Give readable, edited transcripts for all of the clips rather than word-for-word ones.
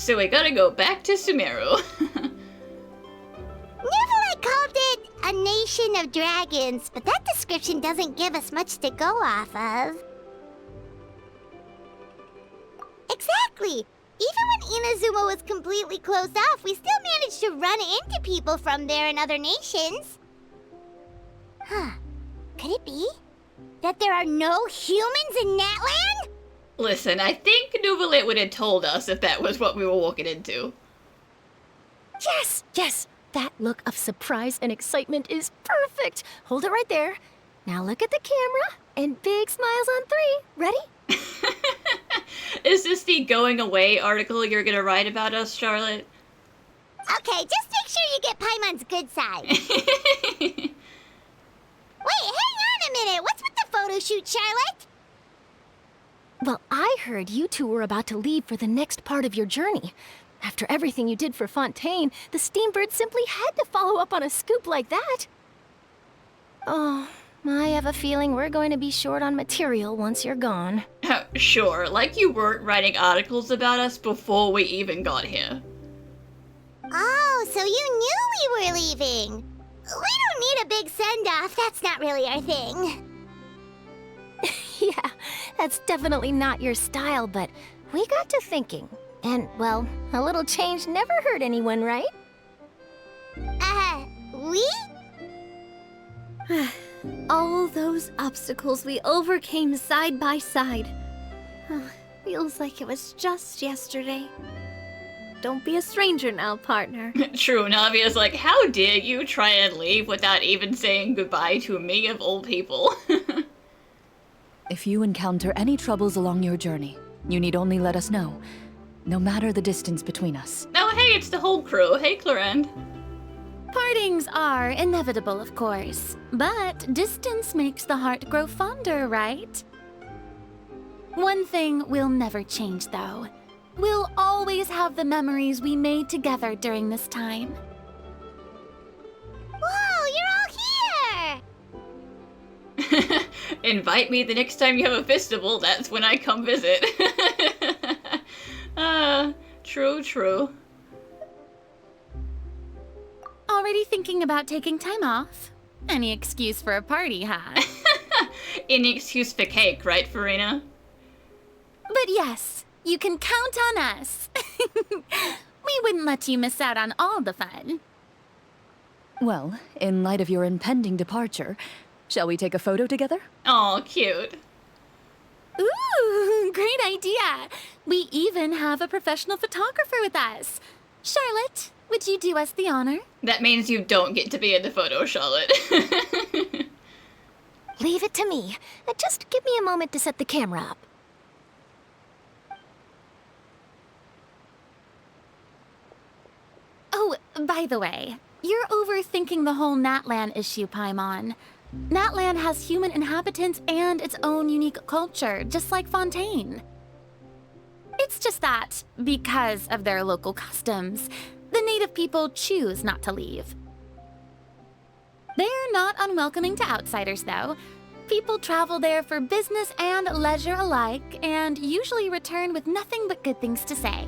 So we gotta go back to Sumeru. Neverland called it a nation of dragons, but that description doesn't give us much to go off of. Exactly! Even when Inazuma was completely closed off, we still managed to run into people from there in other nations. Huh. Could it be that there are no humans in Natlan? Listen, I think Nuvalit would have told us if that was what we were walking into. Yes, yes. That look of surprise and excitement is perfect. Hold it right there. Now look at the camera and big smiles on 3. Ready? Is this the going away article you're gonna write about us, Charlotte? Okay, just make sure you get Paimon's good side. Wait, hang on a minute. What's with the photo shoot, Charlotte? Well, I heard you two were about to leave for the next part of your journey. After everything you did for Fontaine, the Steambird simply had to follow up on a scoop like that. Oh, I have a feeling we're going to be short on material once you're gone. Sure, like you weren't writing articles about us before we even got here. Oh, so you knew we were leaving. We don't need a big send-off. That's not really our thing. Yeah, that's definitely not your style, but we got to thinking. And, well, a little change never hurt anyone, right? We? All those obstacles we overcame side by side. Feels like it was just yesterday. Don't be a stranger now, partner. True, Navia's like, how dare you try and leave without even saying goodbye to me of all people? If you encounter any troubles along your journey, you need only let us know, no matter the distance between us. Oh, hey, it's the whole crew. Hey, Clarend. Partings are inevitable, of course, but distance makes the heart grow fonder, right? One thing will never change, though. We'll always have the memories we made together during this time. Whoa, you're all here! Invite me the next time you have a festival, that's when I come visit. True. Already thinking about taking time off? Any excuse for a party, huh? Any excuse for cake, right, Farina? But yes, you can count on us. We wouldn't let you miss out on all the fun. Well, in light of your impending departure, shall we take a photo together? Aw, cute. Ooh, great idea. We even have a professional photographer with us. Charlotte, would you do us the honor? That means you don't get to be in the photo, Charlotte. Leave it to me. Just give me a moment to set the camera up. Oh, by the way, you're overthinking the whole Natlan issue, Paimon. Natlan has human inhabitants and its own unique culture, just like Fontaine. It's just that, because of their local customs, the native people choose not to leave. They're not unwelcoming to outsiders, though. People travel there for business and leisure alike, and usually return with nothing but good things to say.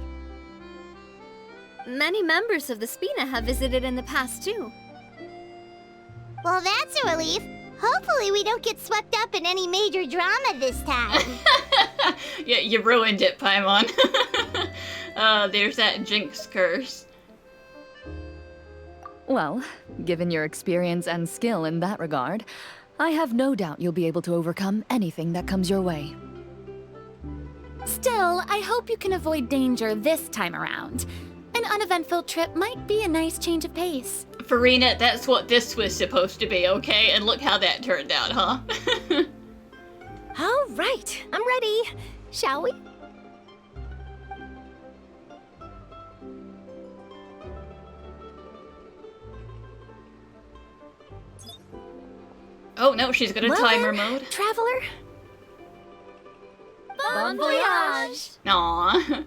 Many members of the Spina have visited in the past, too. Well, that's a relief. Hopefully we don't get swept up in any major drama this time. Yeah, you ruined it, Paimon. There's that jinx curse. Well, given your experience and skill in that regard, I have no doubt you'll be able to overcome anything that comes your way. Still, I hope you can avoid danger this time around. An uneventful trip might be a nice change of pace. Farina, that's what this was supposed to be, okay? And look how that turned out, huh? All right, I'm ready. Shall we? Oh no, she's got a Well timer then, mode. Traveler? Bon voyage! Aww.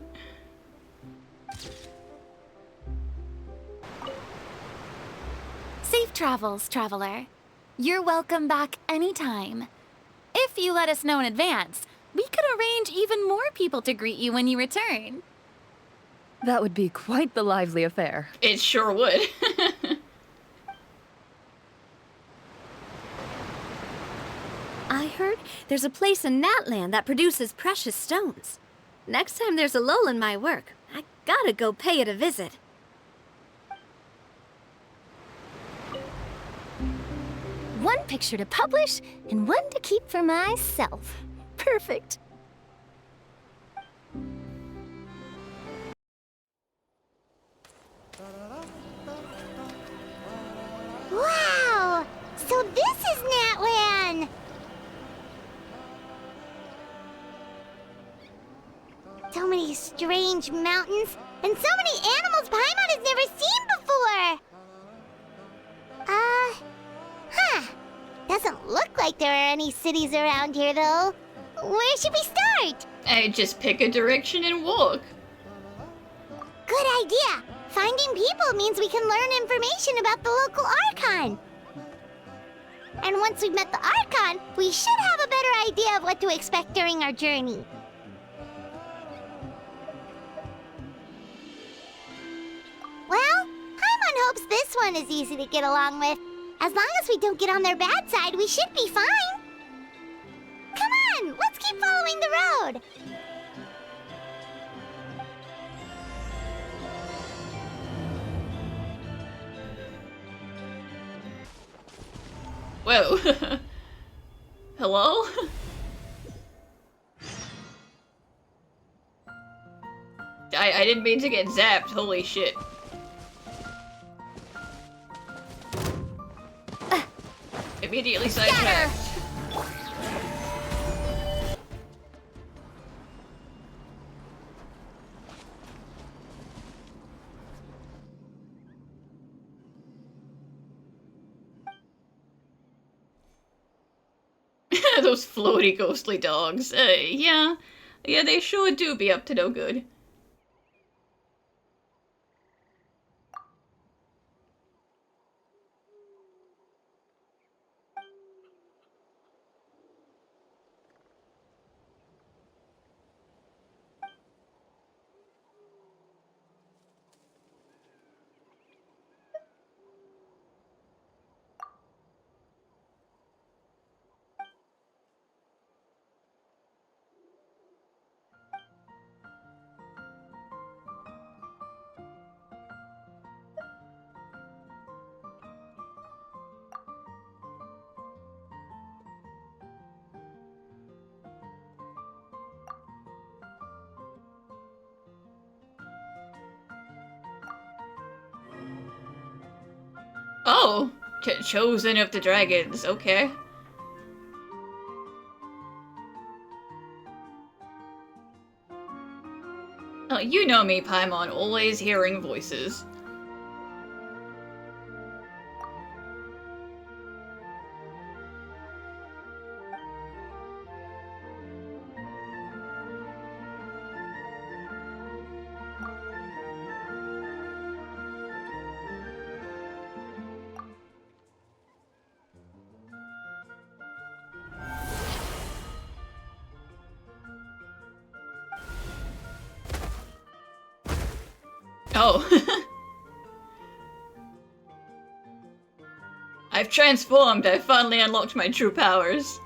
Safe travels, traveler. You're welcome back anytime. If you let us know in advance, we could arrange even more people to greet you when you return. That would be quite the lively affair. It sure would. I heard there's a place in Natlan that produces precious stones. Next time there's a lull in my work, I gotta go pay it a visit. One picture to publish and one to keep for myself. Perfect. Wow! So this is Natlan! So many strange mountains, and so many animals Paimon has never seen before! Doesn't look like there are any cities around here, though. Where should we start? I just pick a direction and walk. Good idea! Finding people means we can learn information about the local Archon. And once we've met the Archon, we should have a better idea of what to expect during our journey. Well, Paimon hopes this one is easy to get along with. As long as we don't get on their bad side, we should be fine. Come on, let's keep following the road. Whoa. Hello? I didn't mean to get zapped, holy shit. Immediately sidetracked. Those floaty ghostly dogs. Yeah, they sure do be up to no good. Oh, chosen of the dragons, okay. Oh, you know me, Paimon, always hearing voices. Oh. I've transformed. I've finally unlocked my true powers.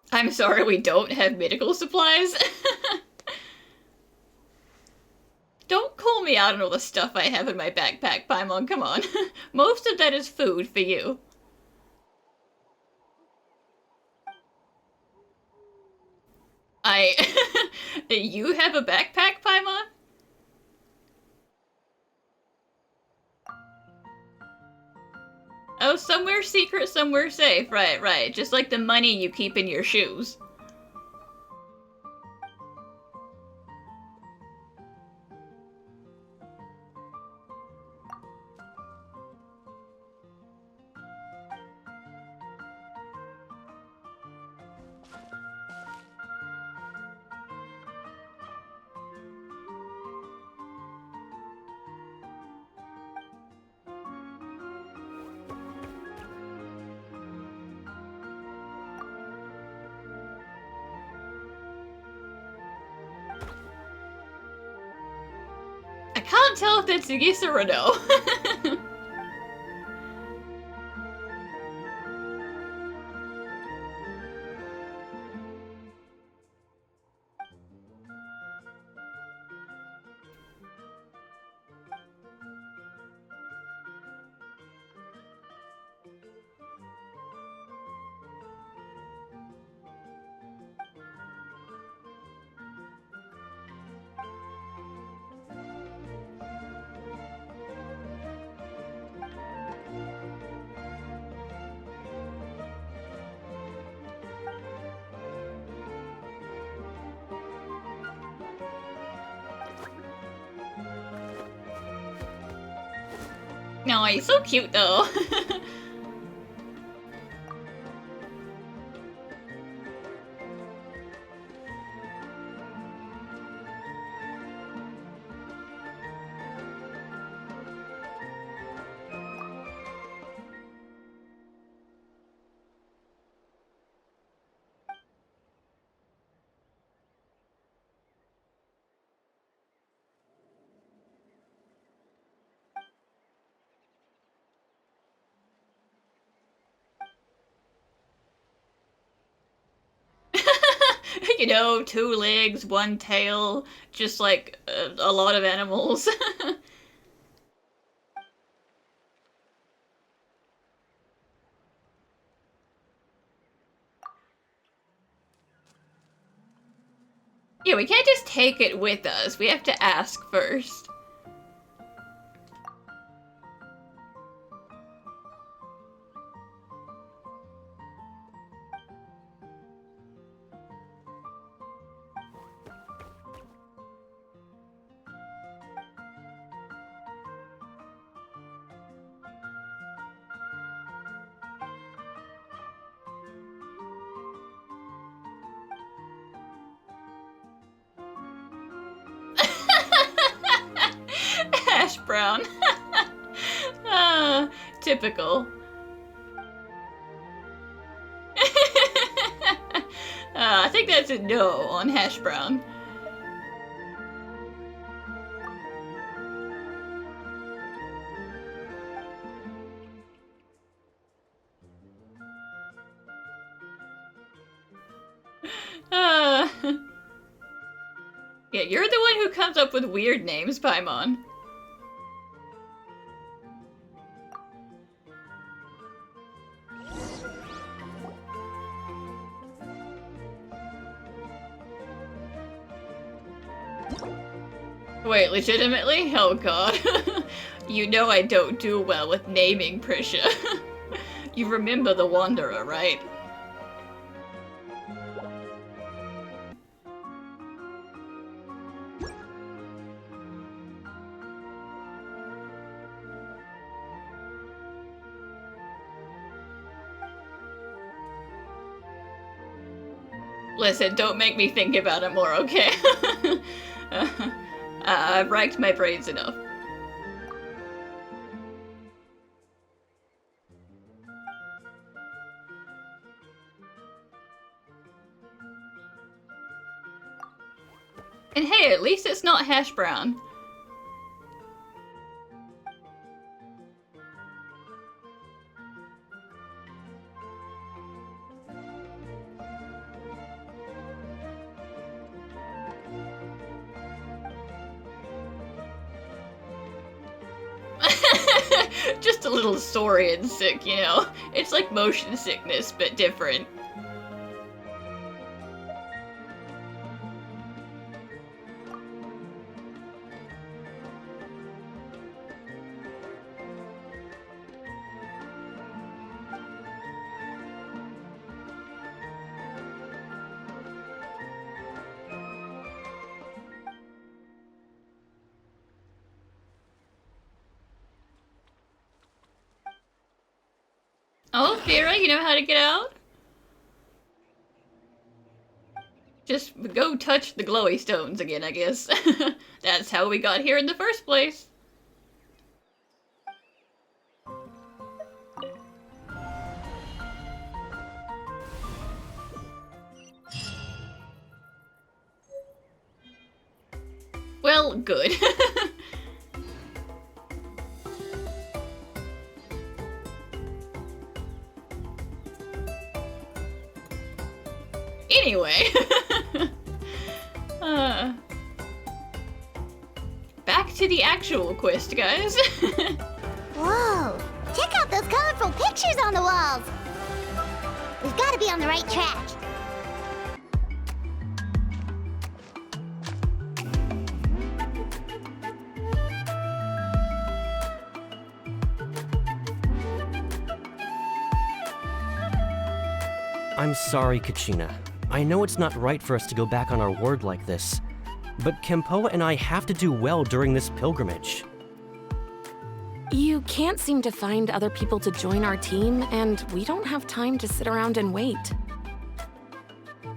I'm sorry, we don't have medical supplies. Don't call me out on all the stuff I have in my backpack, Paimon, come on. Most of that is food for you. You have a backpack, Paimon? Oh, somewhere secret, somewhere safe. Right, right. Just like the money you keep in your shoes. I can't tell if that's a yes or a no. No, he's so cute though. You know, 2 legs, 1 tail, just like a lot of animals. Yeah, we can't just take it with us. We have to ask first. Hash brown. Typical. I think that's a no on hash brown. Yeah, you're the one who comes up with weird names, Paimon. Wait, legitimately? Oh god. You know I don't do well with naming, Prisha. You remember the Wanderer, right? Listen, don't make me think about it more, okay? I've racked my brains enough. And hey, at least it's not hash brown. little saurian sick, you know? It's like motion sickness, but different. Oh, Vera, you know how to get out? Just go touch the glowy stones again, I guess. That's how we got here in the first place. Well, good. Anyway, back to the actual quest, guys. Whoa! Check out those colorful pictures on the walls! We've got to be on the right track. I'm sorry, Kachina. I know it's not right for us to go back on our word like this, but Kempoa and I have to do well during this pilgrimage. You can't seem to find other people to join our team, and we don't have time to sit around and wait.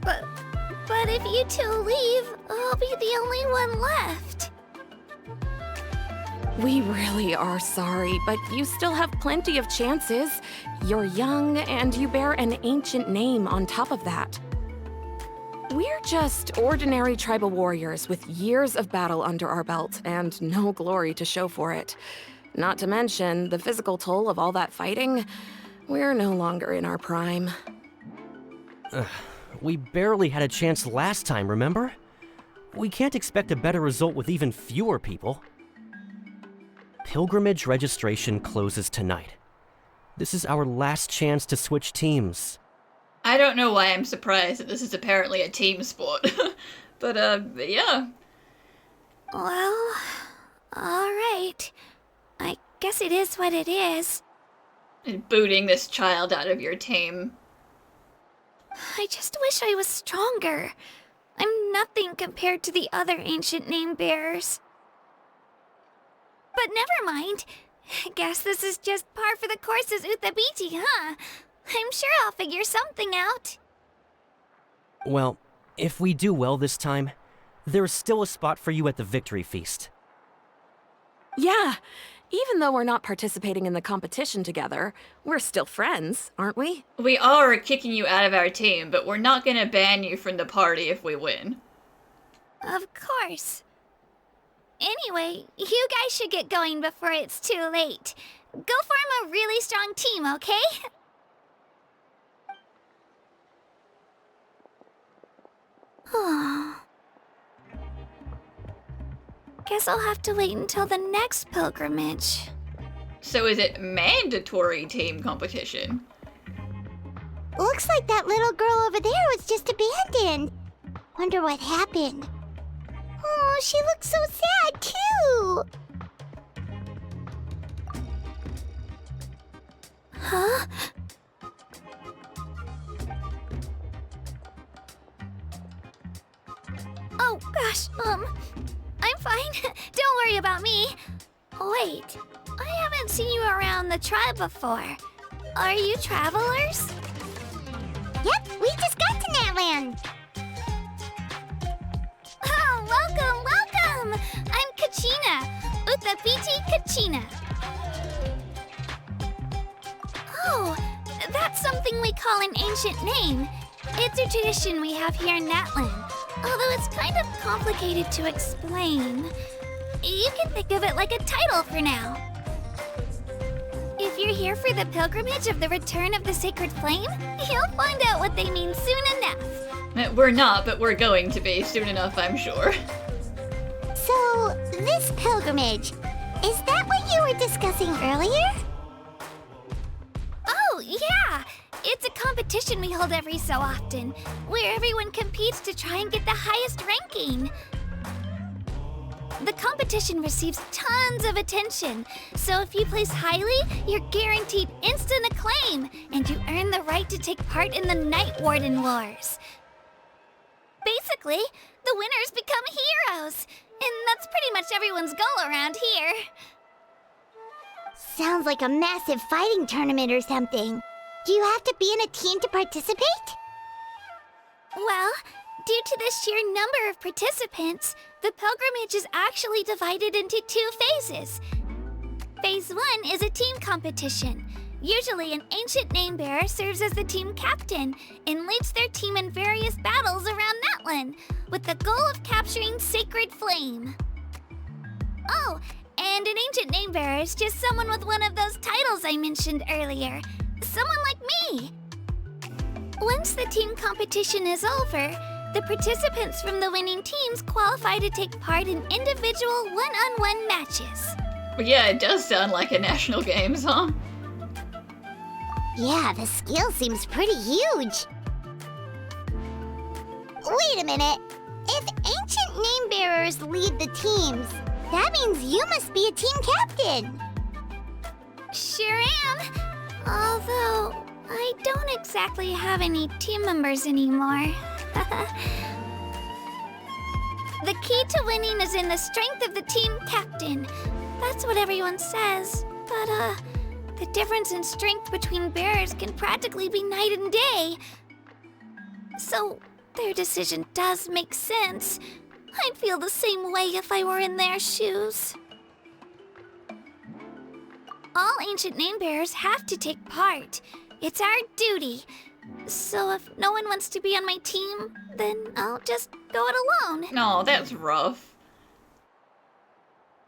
But if you two leave, I'll be the only one left. We really are sorry, but you still have plenty of chances. You're young, and you bear an ancient name on top of that. We're just ordinary tribal warriors with years of battle under our belt and no glory to show for it. Not to mention the physical toll of all that fighting. We're no longer in our prime. We barely had a chance last time, remember? We can't expect a better result with even fewer people. Pilgrimage registration closes tonight. This is our last chance to switch teams. I don't know why I'm surprised that this is apparently a team sport. But, yeah. Well, alright. I guess it is what it is. And booting this child out of your team. I just wish I was stronger. I'm nothing compared to the other ancient name bearers. But never mind. Guess this is just par for the course as Uthabiti, huh? I'm sure I'll figure something out. Well, if we do well this time, there's still a spot for you at the victory feast. Yeah, even though we're not participating in the competition together, we're still friends, aren't we? We are kicking you out of our team, but we're not gonna ban you from the party if we win. Of course. Anyway, you guys should get going before it's too late. Go form a really strong team, okay? Guess I'll have to wait until the next pilgrimage. So is it mandatory team competition? Looks like that little girl over there was just abandoned. Wonder what happened. Oh, she looks so sad, too. Huh? Oh, gosh, I'm fine. Don't worry about me. Wait, I haven't seen you around the tribe before. Are you travelers? Yep, we just got to Natlan. Oh, welcome! I'm Kachina, Uthabiti Kachina. Oh, that's something we call an ancient name. It's a tradition we have here in Natlan, although it's kind of complicated to explain. You can think of it like a title for now. If you're here for the pilgrimage of the return of the sacred flame, you'll find out what they mean soon enough. We're not, but we're going to be soon enough, I'm sure. So, this pilgrimage, is that what you were discussing earlier? competition we hold every so often, where everyone competes to try and get the highest ranking. The competition receives tons of attention, so if you place highly, you're guaranteed instant acclaim, and you earn the right to take part in the Night Warden Wars. Basically, the winners become heroes, and that's pretty much everyone's goal around here. Sounds like a massive fighting tournament or something. Do you have to be in a team to participate? Well, due to the sheer number of participants, the pilgrimage is actually divided into 2 phases. Phase 1 is a team competition. Usually, an ancient name-bearer serves as the team captain and leads their team in various battles around Natlan, with the goal of capturing Sacred Flame. Oh, and an ancient name-bearer is just someone with one of those titles I mentioned earlier. Someone like me. Once the team competition is over, the participants from the winning teams qualify to take part in individual one-on-one matches. Well, yeah, it does sound like a national games, huh? Yeah, the scale seems pretty huge. Wait a minute. If ancient name-bearers lead the teams, that means you must be a team captain. Sure am. Although, I don't exactly have any team members anymore. The key to winning is in the strength of the team captain. That's what everyone says. But, the difference in strength between bearers can practically be night and day. So, their decision does make sense. I'd feel the same way if I were in their shoes. All ancient name-bearers have to take part. It's our duty. So if no one wants to be on my team, then I'll just go it alone. No, that's rough.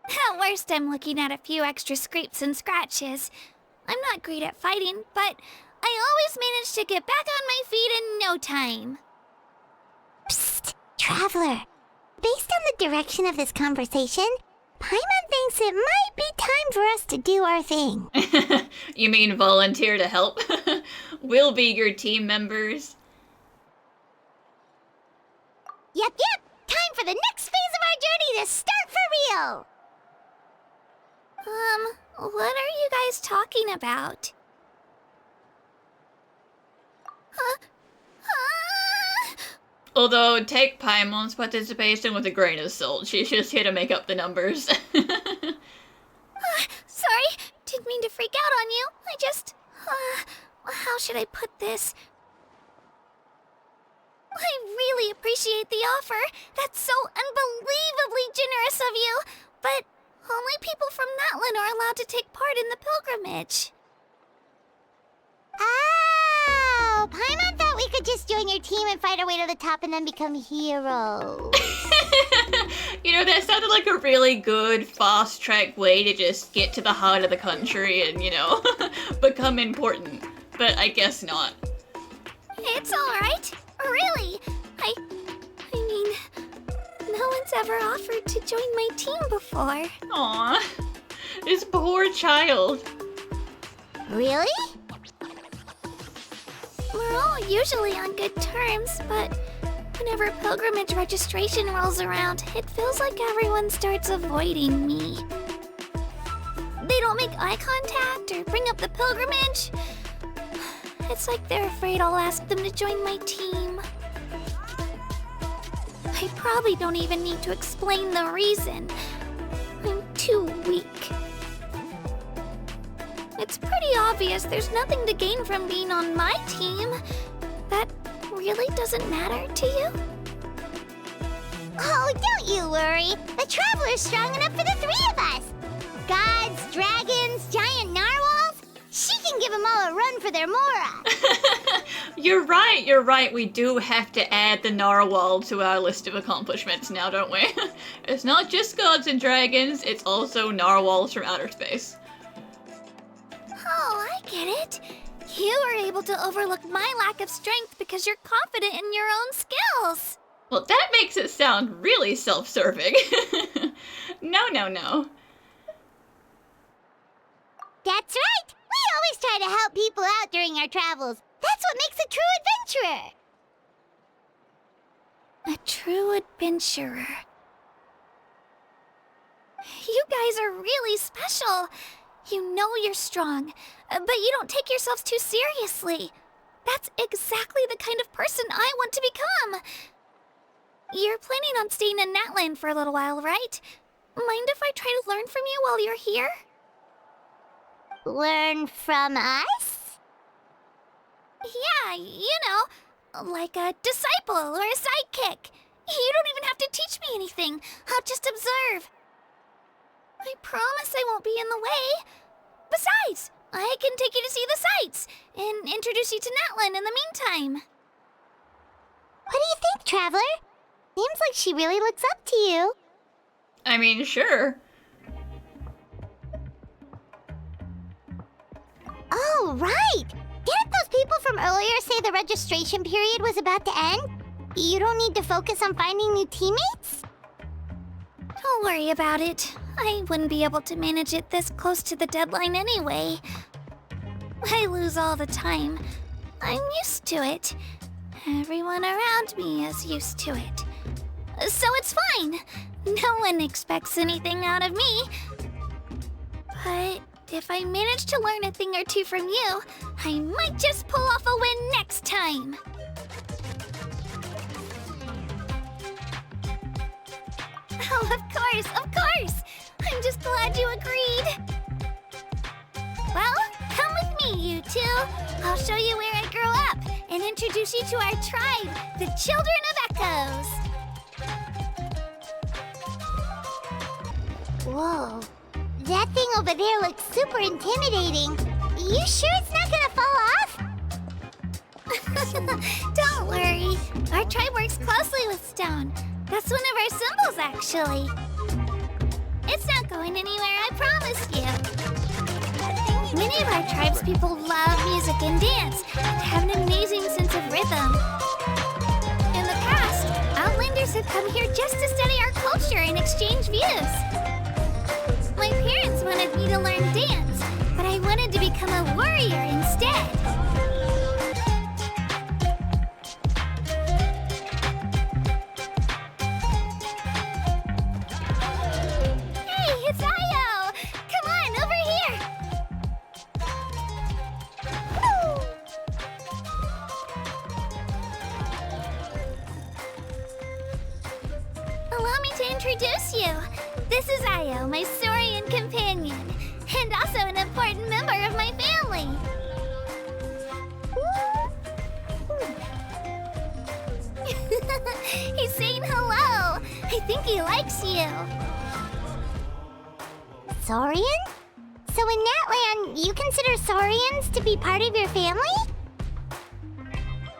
At worst, I'm looking at a few extra scrapes and scratches. I'm not great at fighting, but I always manage to get back on my feet in no time. Psst, Traveler. Based on the direction of this conversation, Paimon thinks it might be time for us to do our thing. You mean volunteer to help? We'll be your team members. Yep. Time for the next phase of our journey to start for real. What are you guys talking about? Although, take Paimon's participation with a grain of salt. She's just here to make up the numbers. Sorry, didn't mean to freak out on you. I just... how should I put this? I really appreciate the offer. That's so unbelievably generous of you. But only people from Natlan are allowed to take part in the pilgrimage. Oh, Paimon thought we could just join your team and fight our way to the top and then become heroes. You know, that sounded like a really good fast-track way to just get to the heart of the country and, you know, become important. But I guess not. It's alright. Really. I mean, no one's ever offered to join my team before. Aw, this poor child. Really? We're all usually on good terms, but whenever pilgrimage registration rolls around, it feels like everyone starts avoiding me. They don't make eye contact or bring up the pilgrimage. It's like they're afraid I'll ask them to join my team. I probably don't even need to explain the reason. I'm too weak. It's pretty obvious there's nothing to gain from being on my team. That really doesn't matter to you? Oh, don't you worry. The Traveler's strong enough for the 3 of us. Gods, dragons, giant narwhals. She can give them all a run for their Mora. You're right. We do have to add the narwhal to our list of accomplishments now, don't we? It's not just gods and dragons, it's also narwhals from outer space. Oh, I get it. You were able to overlook my lack of strength because you're confident in your own skills. Well, that makes it sound really self-serving. No. That's right. We always try to help people out during our travels. That's what makes a true adventurer. A true adventurer. You guys are really special. You know you're strong, but you don't take yourselves too seriously. That's exactly the kind of person I want to become. You're planning on staying in Natlan for a little while, right? Mind if I try to learn from you while you're here? Learn from us? Yeah, you know, like a disciple or a sidekick. You don't even have to teach me anything. I'll just observe. I promise I won't be in the way. Besides, I can take you to see the sights and introduce you to Natlan in the meantime. What do you think, Traveler? Seems like she really looks up to you. I mean, sure. Oh, right! Didn't those people from earlier say the registration period was about to end? You don't need to focus on finding new teammates? Don't worry about it. I wouldn't be able to manage it this close to the deadline anyway. I lose all the time. I'm used to it. Everyone around me is used to it. So it's fine. No one expects anything out of me. But if I manage to learn a thing or two from you, I might just pull off a win next time. Oh, of course, of course! I'm just glad you agreed. Well, come with me, you two. I'll show you where I grew up and introduce you to our tribe, the Children of Echoes. Whoa. That thing over there looks super intimidating. You sure it's not gonna fall off? Don't worry. Our tribe works closely with stone. That's one of our symbols, actually. It's not going anywhere, I promise you. Many of our tribes people love music and dance and have an amazing sense of rhythm. In the past, Outlanders have come here just to study our culture and exchange views. My parents wanted me to learn dance, but I wanted to become a warrior instead. Hey, it's Io! Come on, over here! Allow me to introduce you. This is Io, my Saurian companion, and also an important member of my family. He's saying hello. I think he likes you. Saurian? So in Natlan, you consider Saurians to be part of your family?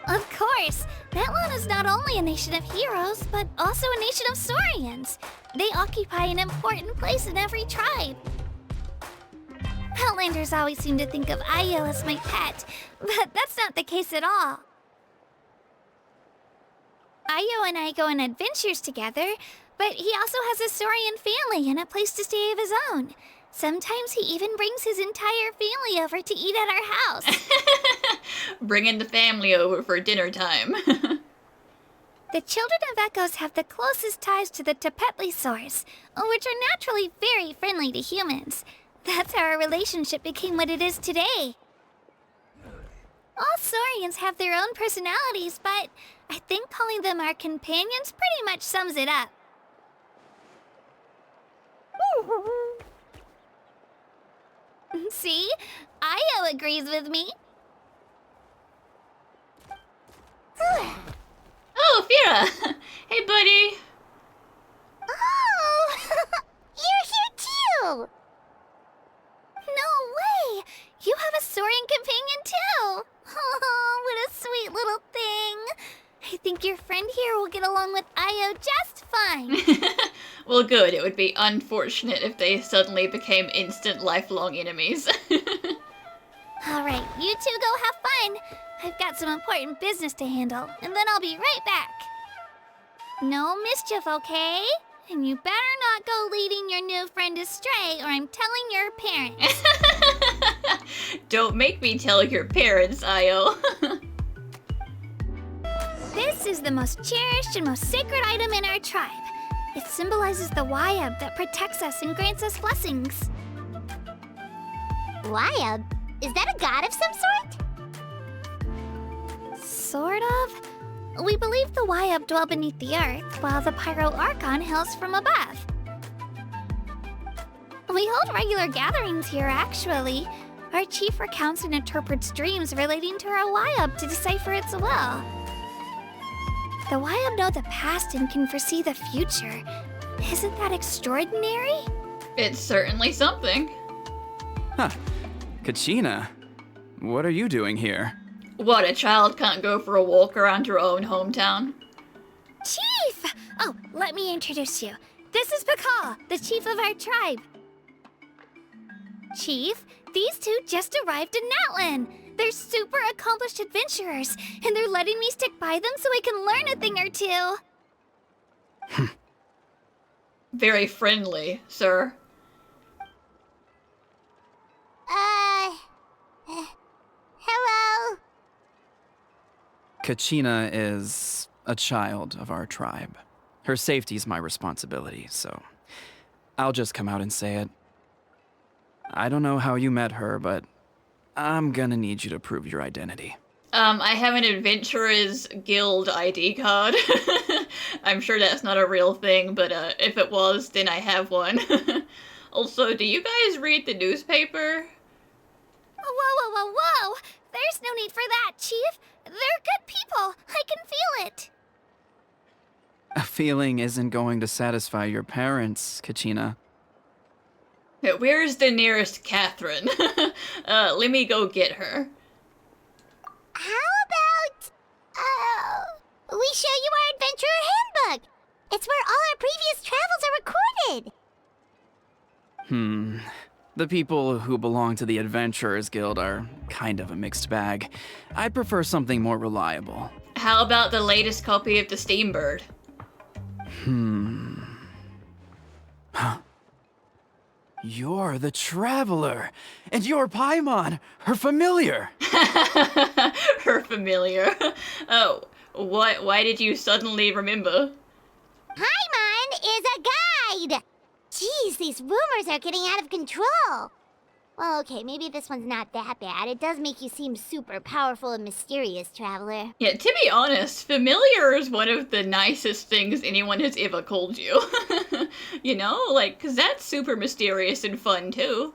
Of course. Natlan is not only a nation of heroes, but also a nation of Saurians. They occupy an important place in every tribe. Outlanders always seem to think of Io as my pet, but that's not the case at all. Io and I go on adventures together, but he also has a Saurian family and a place to stay of his own. Sometimes he even brings his entire family over to eat at our house. Bringing the family over for dinner time. The Children of Echoes have the closest ties to the Tepetlisaurs, which are naturally very friendly to humans. That's how our relationship became what it is today. All Saurians have their own personalities, but I think calling them our companions pretty much sums it up. See? Io agrees with me. Oh, Fira! Hey, buddy! Oh! You're here too! No way! You have a Saurian companion too! Oh, what a sweet little thing! I think your friend here will get along with Io just fine. Well, good. It would be unfortunate if they suddenly became instant lifelong enemies. Alright, you two go have fun. I've got some important business to handle, and then I'll be right back. No mischief, okay? And you better not go leading your new friend astray, or I'm telling your parents. Don't make me tell your parents, Io. This is the most cherished and most sacred item in our tribe. It symbolizes the Wayab that protects us and grants us blessings. Wayab? Is that a god of some sort? Sort of. We believe the Wayab dwell beneath the earth, while the Pyro Archon hails from above. We hold regular gatherings here, actually. Our chief recounts and interprets dreams relating to our Wayab to decipher its will. The Wayab know the past and can foresee the future. Isn't that extraordinary? It's certainly something. Huh. Kachina, what are you doing here? What, a child can't go for a walk around her own hometown? Chief! Oh, let me introduce you. This is Pakal, the chief of our tribe. Chief, these two just arrived in Natlan. They're super accomplished adventurers, and they're letting me stick by them so I can learn a thing or two. Very friendly, sir. Hello? Kachina is a child of our tribe. Her safety's my responsibility, so I'll just come out and say it. I don't know how you met her, but I'm gonna need you to prove your identity. I have an Adventurers Guild ID card. I'm sure that's not a real thing, but if it was, then I have one. Also, do you guys read the newspaper? Whoa! There's no need for that, Chief. They're good people. I can feel it. A feeling isn't going to satisfy your parents, Kachina. Where's the nearest Catherine? Let me go get her. How about, we show you our adventurer handbook? It's where all our previous travels are recorded. The people who belong to the Adventurers Guild are kind of a mixed bag. I'd prefer something more reliable. How about the latest copy of the Steambird? You're the Traveler, and you're Paimon, her familiar. Her familiar. Oh, what? Why did you suddenly remember? Paimon is a guide! Jeez, these rumors are getting out of control. Well, okay, maybe this one's not that bad. It does make you seem super powerful and mysterious, Traveler. Yeah, to be honest, familiar is one of the nicest things anyone has ever called you. You know, like, 'cause that's super mysterious and fun, too.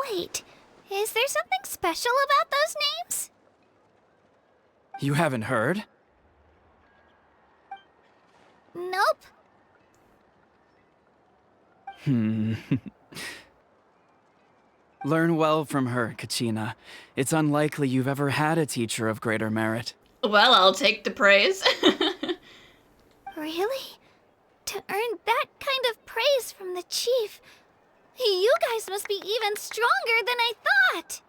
Wait, is there something special about those names? You haven't heard? Nope. Learn well from her, Kachina. It's unlikely you've ever had a teacher of greater merit. Well, I'll take the praise. Really? To earn that kind of praise from the chief, you guys must be even stronger than I thought.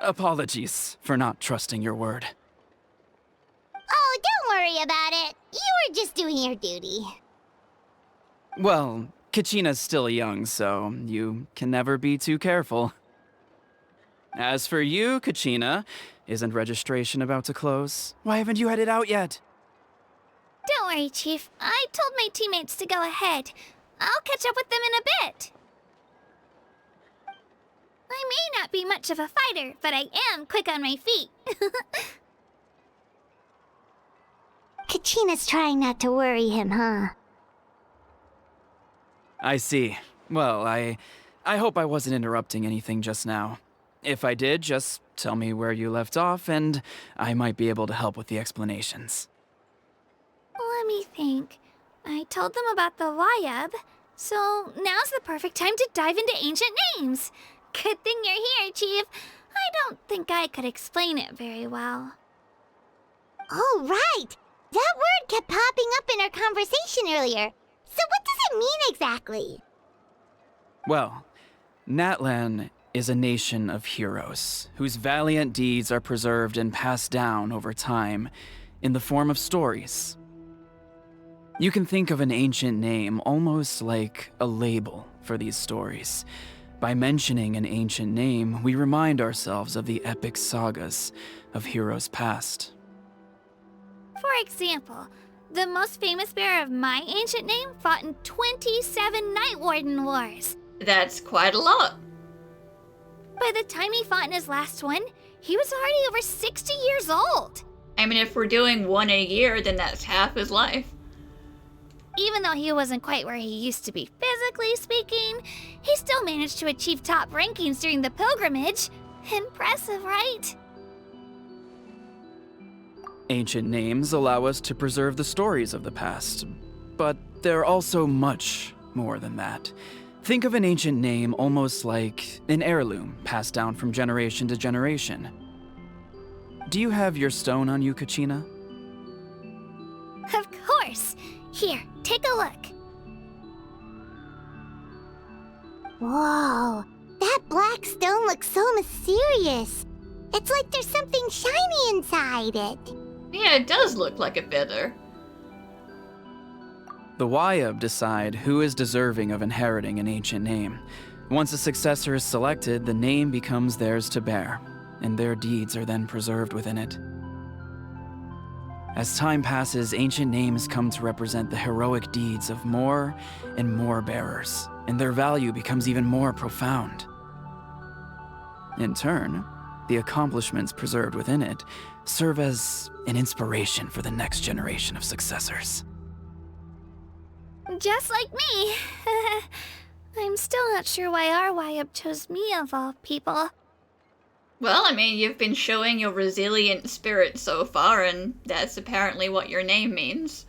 Apologies for not trusting your word. Oh, don't worry about it. You were just doing your duty. Well, Kachina's still young, so you can never be too careful. As for you, Kachina, isn't registration about to close? Why haven't you headed out yet? Don't worry, Chief. I told my teammates to go ahead. I'll catch up with them in a bit. I may not be much of a fighter, but I am quick on my feet. Kachina's trying not to worry him, huh? I see. Well, I hope I wasn't interrupting anything just now. If I did, just tell me where you left off, and I might be able to help with the explanations. Let me think. I told them about the Wayab, so now's the perfect time to dive into ancient names. Good thing you're here, Chief. I don't think I could explain it very well. Oh, right! That word kept popping up in our conversation earlier. So what does it mean exactly? Well, Natlan is a nation of heroes whose valiant deeds are preserved and passed down over time in the form of stories. You can think of an ancient name almost like a label for these stories. By mentioning an ancient name, we remind ourselves of the epic sagas of heroes past. For example, the most famous bearer of my ancient name fought in 27 Night Warden Wars. That's quite a lot. By the time he fought in his last one, he was already over 60 years old. I mean, if we're doing one a year, then that's half his life. Even though he wasn't quite where he used to be physically speaking, he still managed to achieve top rankings during the pilgrimage. Impressive, right? Ancient names allow us to preserve the stories of the past, but they're also much more than that. Think of an ancient name almost like an heirloom passed down from generation to generation. Do you have your stone on you, Kachina? Of course. Here, take a look. Whoa, that black stone looks so mysterious. It's like there's something shiny inside it. Yeah, it does look like a feather. The Wayab decide who is deserving of inheriting an ancient name. Once a successor is selected, the name becomes theirs to bear, and their deeds are then preserved within it. As time passes, ancient names come to represent the heroic deeds of more and more bearers, and their value becomes even more profound. In turn, the accomplishments preserved within it serve as an inspiration for the next generation of successors. Just like me. I'm still not sure why our Wayab chose me of all people. Well, I mean, you've been showing your resilient spirit so far, and that's apparently what your name means.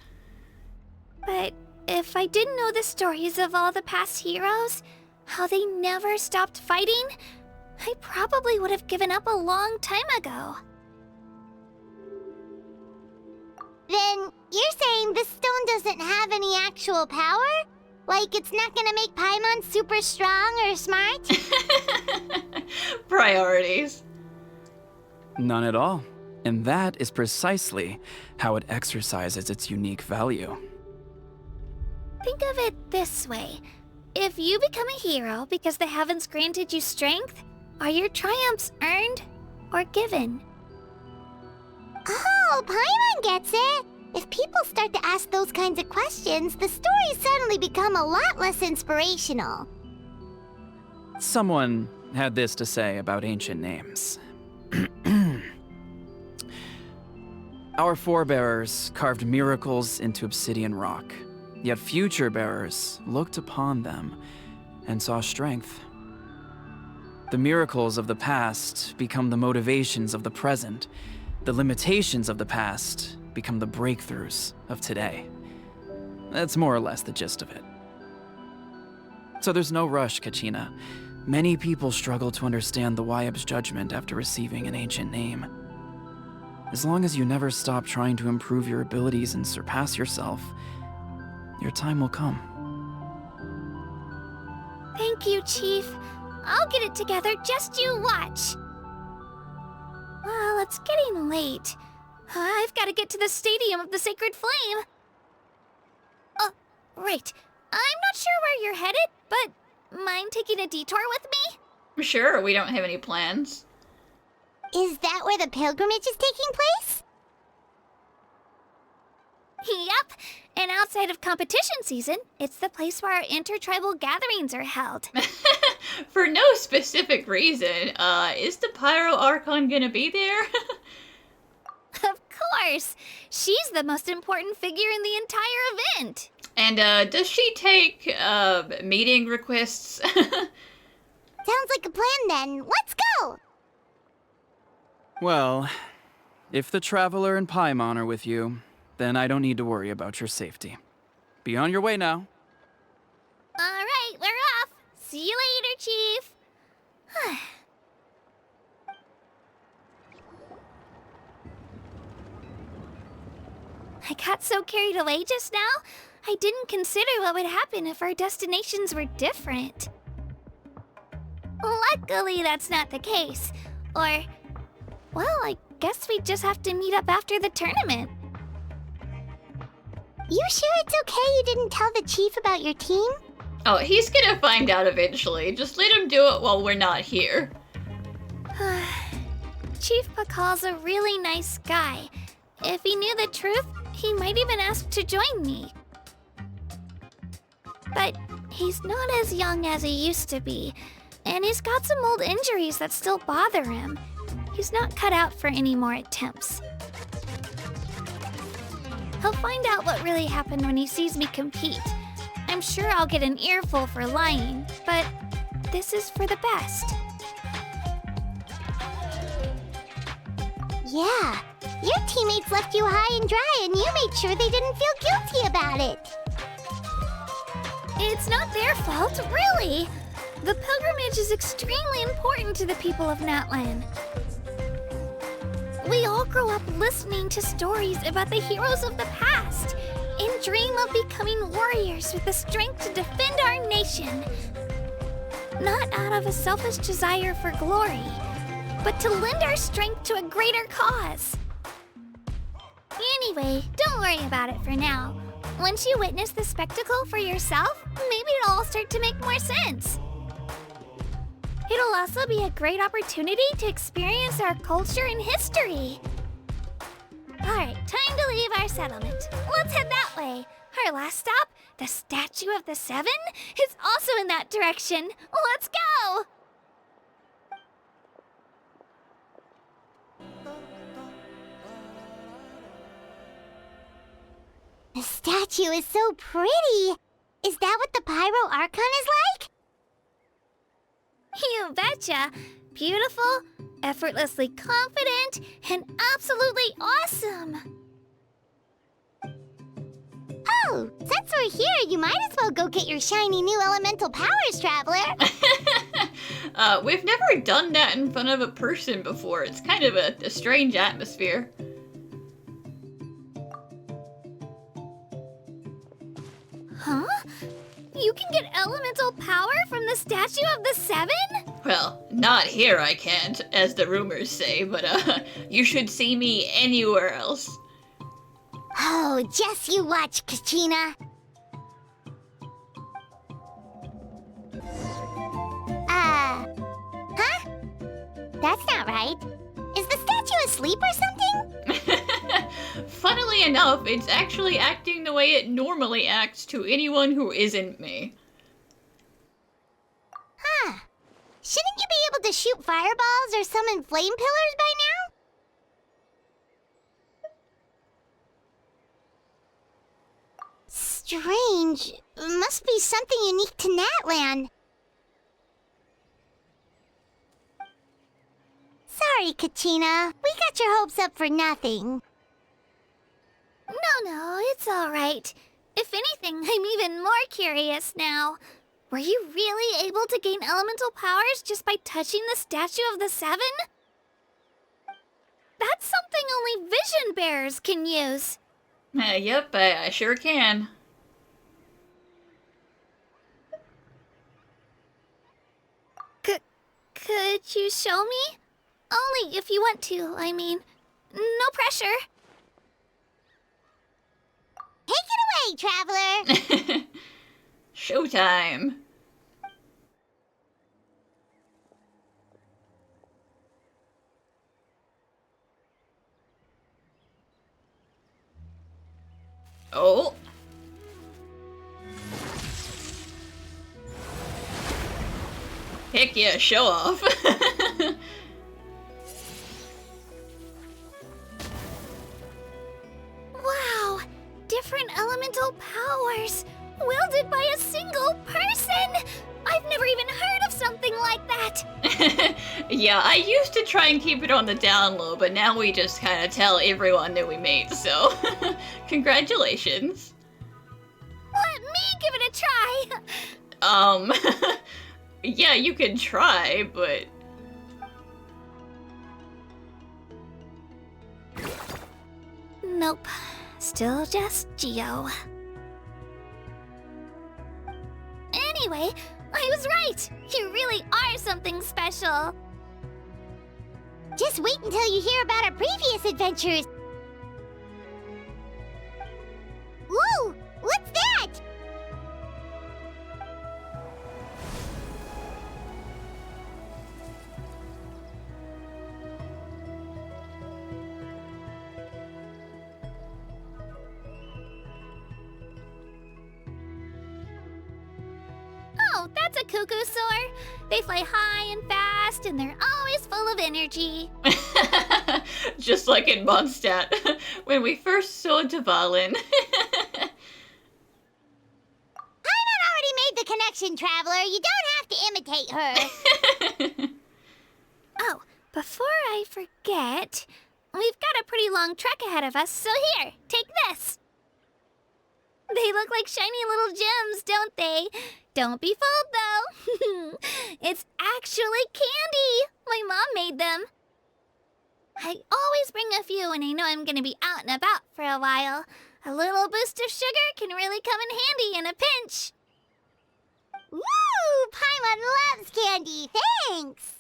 But if I didn't know the stories of all the past heroes, how they never stopped fighting, I probably would have given up a long time ago. Then you're saying this stone doesn't have any actual power? Like it's not gonna make Paimon super strong or smart? Priorities. None at all. And that is precisely how it exercises its unique value. Think of it this way. If you become a hero because the heavens granted you strength, are your triumphs earned or given? Oh, Paimon gets it! If people start to ask those kinds of questions, the stories suddenly become a lot less inspirational. Someone had this to say about ancient names. Our forebearers carved miracles into obsidian rock, yet future bearers looked upon them and saw strength. The miracles of the past become the motivations of the present. The limitations of the past become the breakthroughs of today. That's more or less the gist of it. So there's no rush, Kachina. Many people struggle to understand the Wayab's judgment after receiving an ancient name. As long as you never stop trying to improve your abilities and surpass yourself, your time will come. Thank you, Chief. I'll get it together, just you watch. Well, it's getting late. I've got to get to the Stadium of the Sacred Flame. Oh, right. I'm not sure where you're headed, but mind taking a detour with me? Sure, we don't have any plans. Is that where the pilgrimage is taking place? Yep. And outside of competition season, it's the place where our intertribal gatherings are held. For no specific reason, is the Pyro Archon gonna be there? Of course. She's the most important figure in the entire event. And, does she take, meeting requests? Sounds like a plan then. Let's go! Well, if the Traveler and Paimon are with you, then I don't need to worry about your safety. Be on your way now. All right, we're off. See you later, Chief. I got so carried away just now, I didn't consider what would happen if our destinations were different. Luckily, that's not the case. Or, well, I guess we just have to meet up after the tournament. You sure it's okay you didn't tell the chief about your team? Oh, he's gonna find out eventually. Just let him do it while we're not here. Chief Pakal's a really nice guy. If he knew the truth, he might even ask to join me. But he's not as young as he used to be, and he's got some old injuries that still bother him. He's not cut out for any more attempts. He'll find out what really happened when he sees me compete. I'm sure I'll get an earful for lying, but this is for the best. Yeah, your teammates left you high and dry and you made sure they didn't feel guilty about it. It's not their fault, really. The pilgrimage is extremely important to the people of Natlan. We all grow up listening to stories about the heroes of the past and dream of becoming warriors with the strength to defend our nation. Not out of a selfish desire for glory, but to lend our strength to a greater cause. Anyway, don't worry about it for now. Once you witness the spectacle for yourself, maybe it'll all start to make more sense. It'll also be a great opportunity to experience our culture and history. Alright, time to leave our settlement. Let's head that way. Our last stop, the Statue of the Seven, is also in that direction. Let's go! The statue is so pretty. Is that what the Pyro Archon is like? You betcha. Beautiful, effortlessly confident, and absolutely awesome. Oh, since we're here, you might as well go get your shiny new elemental powers, Traveler. We've never done that in front of a person before. It's kind of a strange atmosphere. Huh? You can get elemental power from the Statue of the Seven? Well, not here I can't, as the rumors say, but you should see me anywhere else. Oh, just you watch, Kachina. Huh? That's not right. Is the statue asleep or something? Funnily enough, it's actually acting the way it normally acts to anyone who isn't me. Huh. Shouldn't you be able to shoot fireballs or summon flame pillars by now? Strange. Must be something unique to Natlan. Sorry, Kachina. We got your hopes up for nothing. No, it's all right. If anything, I'm even more curious now. Were you really able to gain elemental powers just by touching the Statue of the Seven? That's something only vision bearers can use. Yep, I sure can. Could you show me? Only if you want to, I mean. No pressure. Take it away, Traveler! Showtime! Oh! Heck yeah, show off! Wow! Different elemental powers! Wielded by a single person! I've never even heard of something like that! Yeah, I used to try and keep it on the down low, but now we just kind of tell everyone that we made, so congratulations. Let me give it a try! Yeah, you can try, but... Nope. Still just Geo. Anyway, I was right! You really are something special! Just wait until you hear about our previous adventures. Ooh! What's that? cuckoo soar. They fly high and fast, and they're always full of energy. Just like in Mondstadt, when we first saw Tavalin. Paimon already made the connection, Traveler. You don't have to imitate her. Oh, before I forget, we've got a pretty long trek ahead of us, so here, take this. They look like shiny little gems, don't they? Don't be fooled, though. It's actually candy. My mom made them. I always bring a few when I know I'm gonna be out and about for a while. A little boost of sugar can really come in handy in a pinch. Woo! Paimon loves candy. Thanks.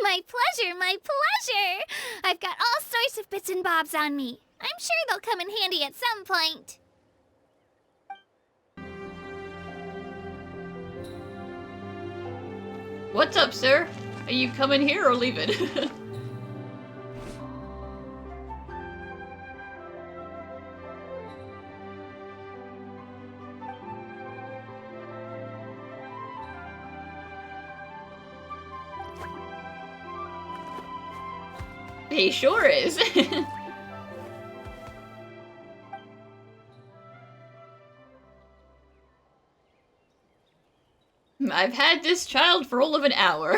My pleasure, my pleasure. I've got all sorts of bits and bobs on me. I'm sure they'll come in handy at some point. What's up, sir? Are you coming here or leaving? He sure is. I've had this child for all of an hour.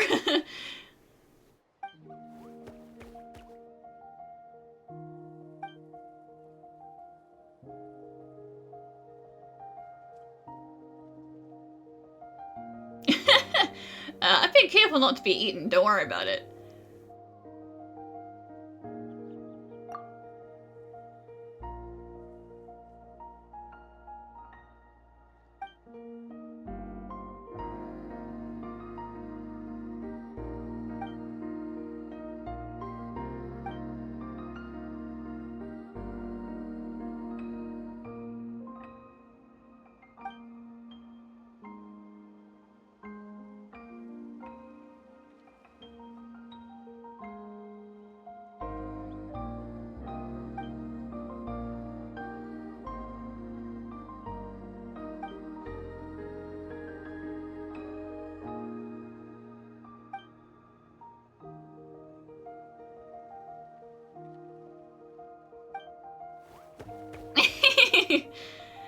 I've been careful not to be eaten, don't worry about it.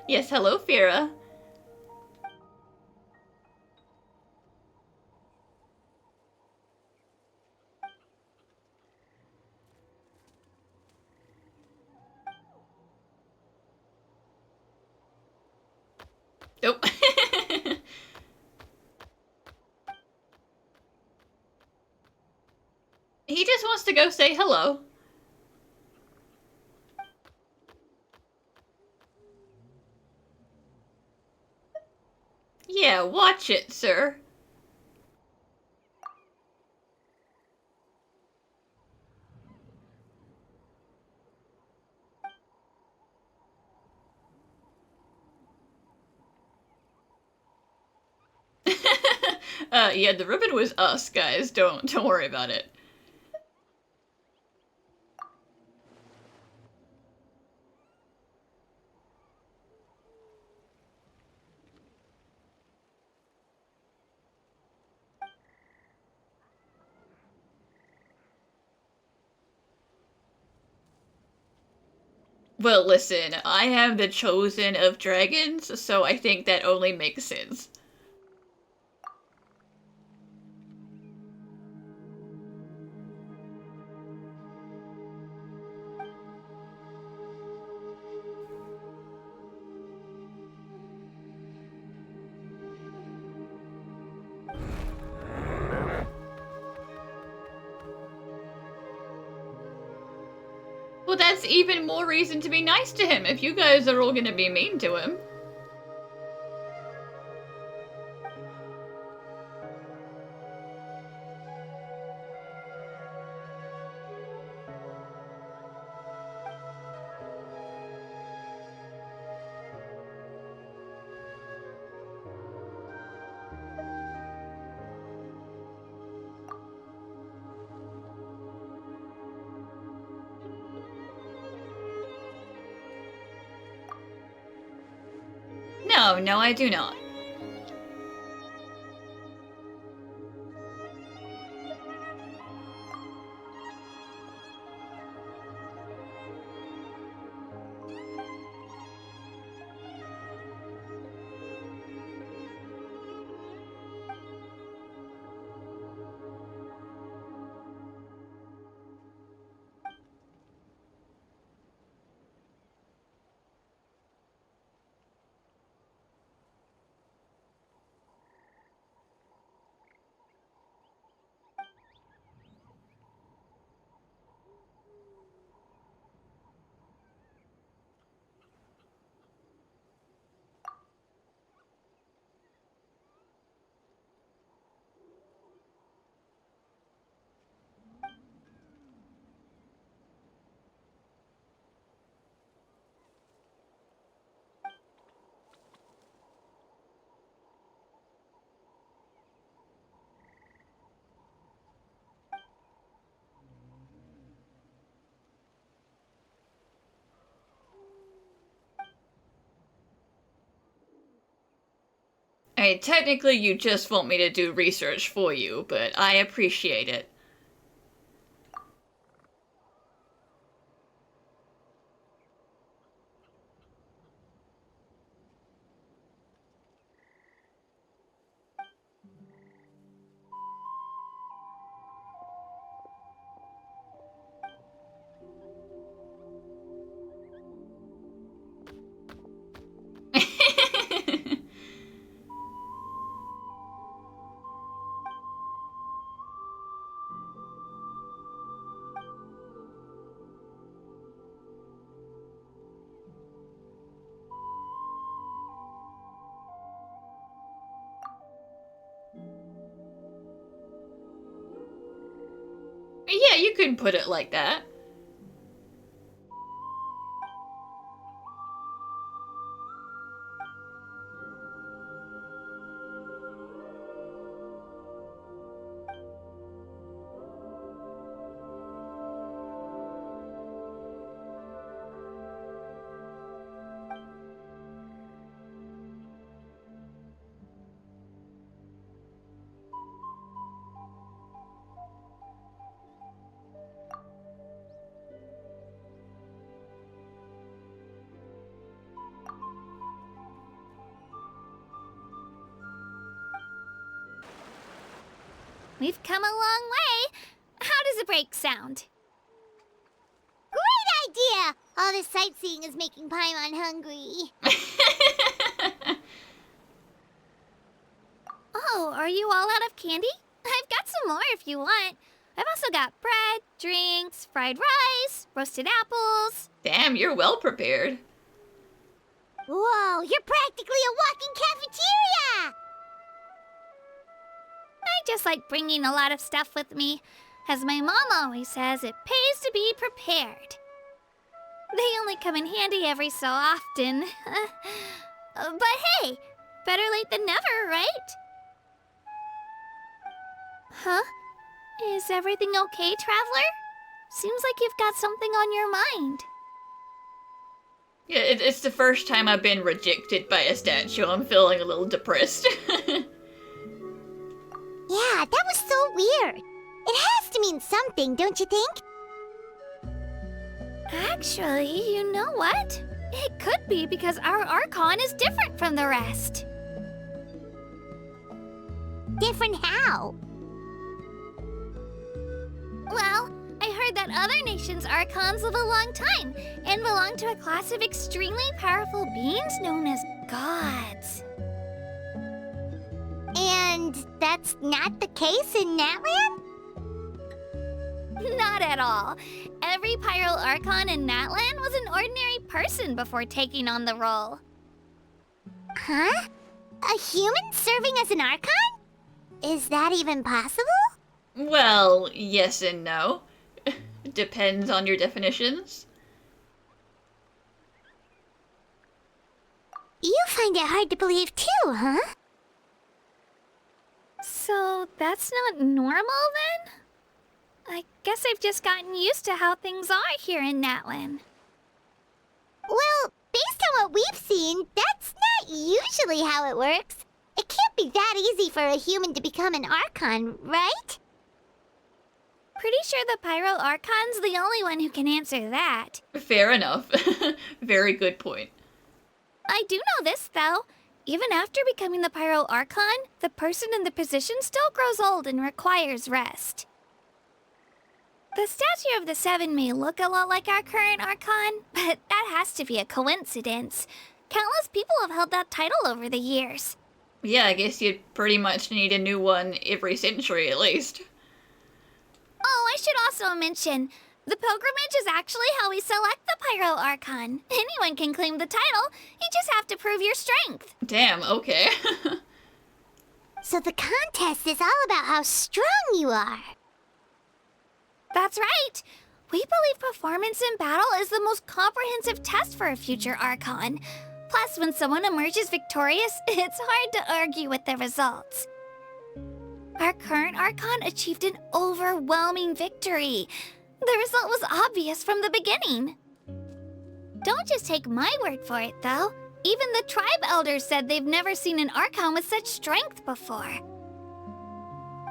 Yes, hello, Fira. Nope. He just wants to go say hello. Yeah, watch it, sir. Yeah, the ribbon was us, guys. Don't worry about it. Well, listen, I am the chosen of dragons, so I think that only makes sense. Well, that's even more reason to be nice to him if you guys are all gonna be mean to him. No, I do not. I mean, technically you just want me to do research for you, but I appreciate it. Yeah, you could put it like that. We've come a long way. How does a break sound? Great idea! All this sightseeing is making Paimon hungry. Oh, are you all out of candy? I've got some more if you want. I've also got bread, drinks, fried rice, roasted apples. Damn, you're well prepared. Whoa, you're practically a walking cafeteria! I just like bringing a lot of stuff with me. As my mom always says, it pays to be prepared. They only come in handy every so often. But hey, better late than never, right? Huh? Is everything okay, Traveler? Seems like you've got something on your mind. Yeah, it's the first time I've been rejected by a statue. I'm feeling a little depressed. Yeah, that was so weird. It has to mean something, don't you think? Actually, you know what? It could be because our Archon is different from the rest. Different how? Well, I heard that other nations' Archons live a long time and belong to a class of extremely powerful beings known as gods. And that's not the case in Natlan? Not at all. Every Pyral Archon in Natlan was an ordinary person before taking on the role. Huh? A human serving as an Archon? Is that even possible? Well, yes and no. Depends on your definitions. You find it hard to believe too, huh? So that's not normal then? I guess I've just gotten used to how things are here in Natlan. Well, based on what we've seen, that's not usually how it works. It can't be that easy for a human to become an Archon, right? Pretty sure the Pyro Archon's the only one who can answer that. Fair enough. Very good point. I do know this, though. Even after becoming the Pyro Archon, the person in the position still grows old and requires rest. The statue of the Seven may look a lot like our current Archon, but that has to be a coincidence. Countless people have held that title over the years. Yeah, I guess you'd pretty much need a new one every century at least. Oh, I should also mention, the pilgrimage is actually how we select the Pyro Archon. Anyone can claim the title, you just have to prove your strength. Damn, okay. So the contest is all about how strong you are. That's right. We believe performance in battle is the most comprehensive test for a future Archon. Plus, when someone emerges victorious, it's hard to argue with the results. Our current Archon achieved an overwhelming victory. The result was obvious from the beginning. Don't just take my word for it, though. Even the tribe elders said they've never seen an Archon with such strength before.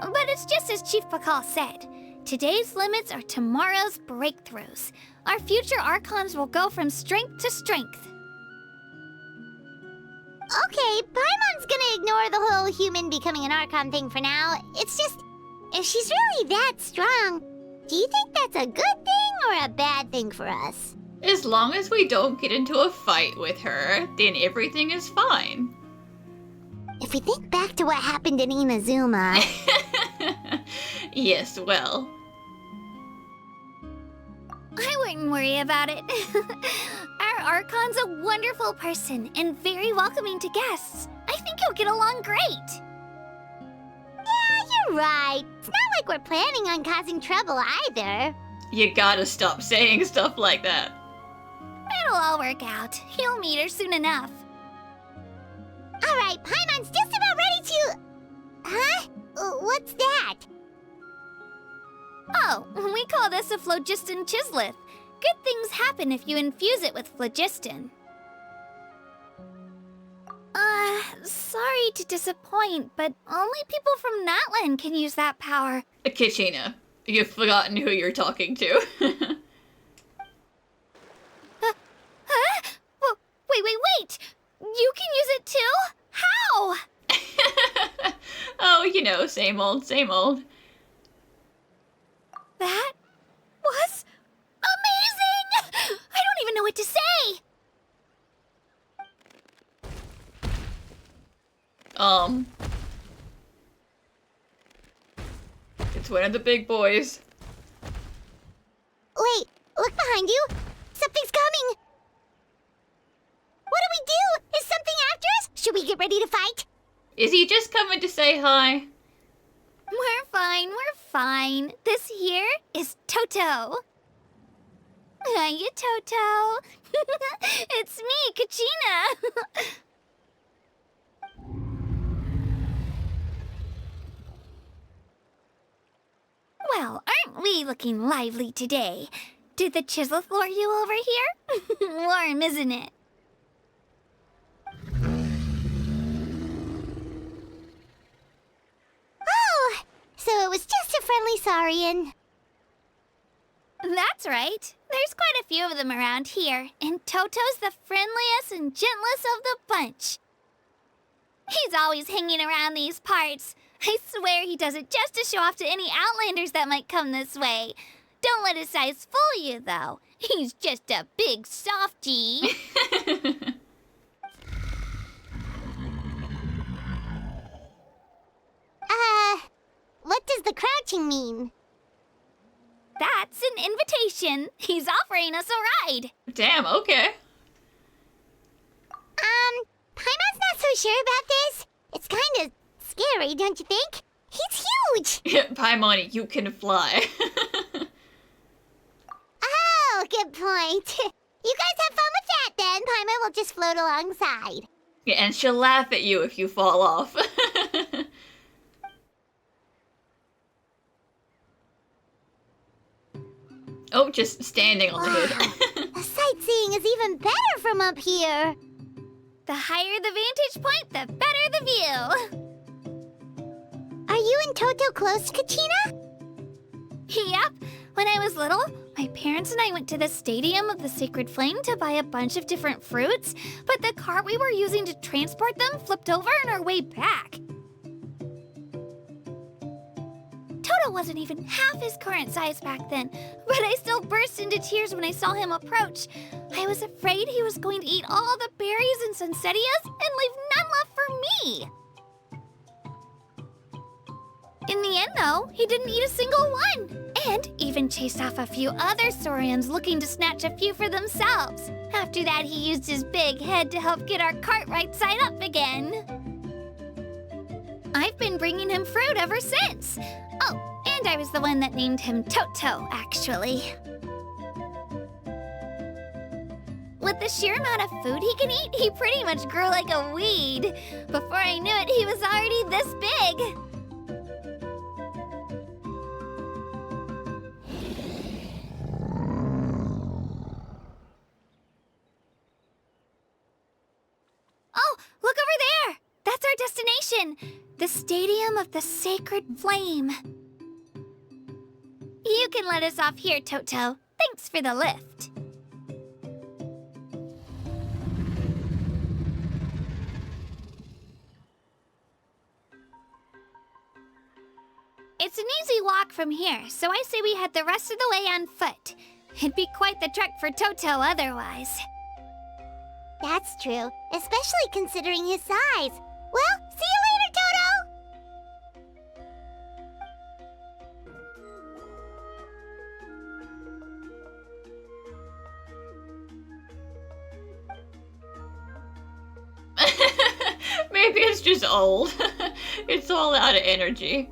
But it's just as Chief Pakal said. Today's limits are tomorrow's breakthroughs. Our future Archons will go from strength to strength. Okay, Paimon's gonna ignore the whole human becoming an Archon thing for now. It's just, if she's really that strong, do you think that's a good thing or a bad thing for us? As long as we don't get into a fight with her, then everything is fine. If we think back to what happened in Inazuma... Yes, well. I wouldn't worry about it. Our Archon's a wonderful person and very welcoming to guests. I think he'll get along great. Yeah, you're right. It's not like we're planning on causing trouble either. You gotta stop saying stuff like that. It'll all work out. He'll meet her soon enough. Alright, Paimon's just about ready to... Huh? What's that? Oh, we call this a phlogiston chisleth. Good things happen if you infuse it with phlogiston. Sorry to disappoint, but only people from Natlan can use that power. Kitchina, you've forgotten who you're talking to. Huh? Wait! You can use it too? How? Oh, you know, same old, same old. That was amazing! I don't even know what to say! It's one of the big boys. Wait, look behind you. Something's coming. What do we do? Is something after us? Should we get ready to fight? Is he just coming to say hi? We're fine. This here is Toto. Hiya, Toto. It's me, Kachina. Well, aren't we looking lively today? Did the chisleth lure you over here? Warm, isn't it? Oh, so it was just a friendly saurian. That's right. There's quite a few of them around here, and Toto's the friendliest and gentlest of the bunch. He's always hanging around these parts. I swear he does it just to show off to any Outlanders that might come this way. Don't let his size fool you, though. He's just a big softie. What does the crouching mean? That's an invitation. He's offering us a ride. Damn, okay. Paimon's not so sure about this. It's kind of scary, don't you think? He's huge! Paimon, you can fly. Oh, good point. You guys have fun with that then. Paimon will just float alongside. Yeah, and she'll laugh at you if you fall off. Oh, just standing on the hood. The sightseeing is even better from up here. The higher the vantage point, the better the view. Are you and Toto close, Kachina? Yep. When I was little, my parents and I went to the Stadium of the Sacred Flame to buy a bunch of different fruits, but the cart we were using to transport them flipped over on our way back. Toto wasn't even half his current size back then, but I still burst into tears when I saw him approach. I was afraid he was going to eat all the berries and sunsettias and leave none left for me. In the end, though, he didn't eat a single one, and even chased off a few other saurians looking to snatch a few for themselves. After that, he used his big head to help get our cart right side up again. I've been bringing him fruit ever since. Oh, and I was the one that named him Toto, actually. With the sheer amount of food he can eat, he pretty much grew like a weed. Before I knew it, he was already this big. Natlan, the Stadium of the Sacred Flame. You can let us off here, Toto. Thanks for the lift. It's an easy walk from here, so I say we head the rest of the way on foot. It'd be quite the trek for Toto otherwise. That's true, especially considering his size. Well, see you later, Maybe it's just old. It's all out of energy.